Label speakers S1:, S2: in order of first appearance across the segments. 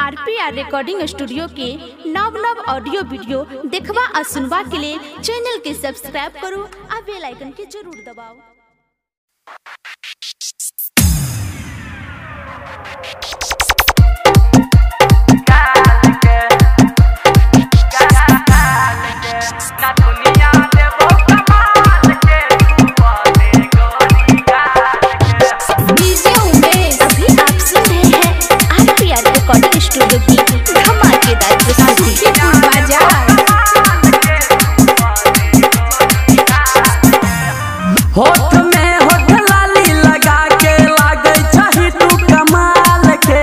S1: RPR recording studio के नव audio video देखवा और सुनवा के लिए चैनल के सब्सक्राइब करो और बेल आइकन के जरूर दबाओ। स्टूडियो की धमाकेदार प्रस्तुति
S2: होठ में होठ लाली लगा के लागे छही तू कमाल के।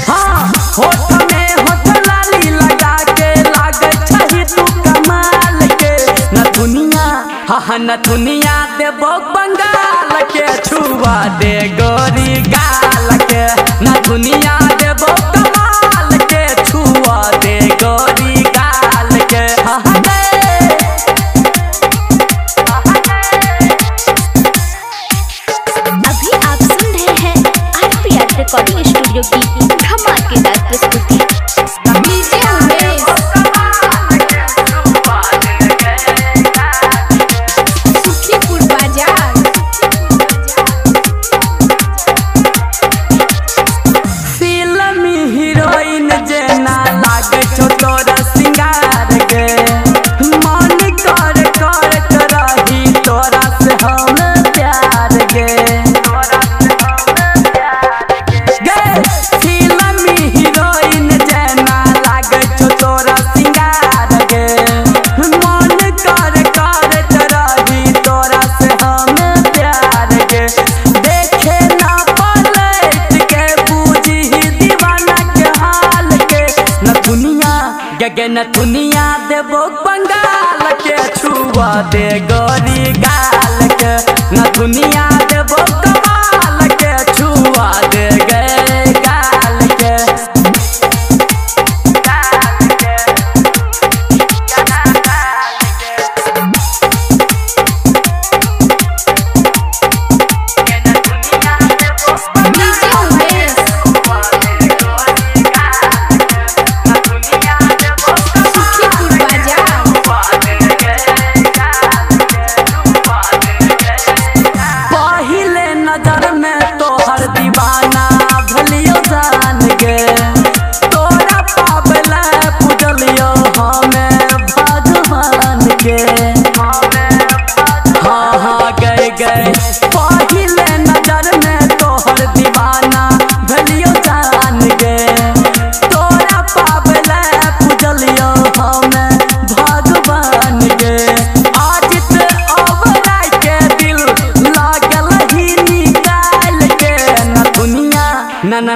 S2: हाँ होठ में होठ लाली लगा के लागे छही तू कमाल के। न दुनिया हाँ न दुनिया देबो बंगाल के छुआ दे गोरी गाल के। न दुनिया देबो कमाल के छुआ दे गोरी गाल के।
S1: अभी आप सुन रहे हैं आरपीआर रिकॉर्डिंग स्टूडियो की धमाकेदार प्रस्तुति।
S2: न दुनिया देबो बंगाल के छुआ दे गोरी गाल के। न दुनिया देबो कमाल के छुआ दे गे गाल के।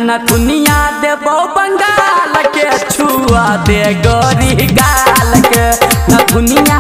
S2: न दुनिया देबो बंगाल के छुआ दे गोरी गाल के। न दुनिया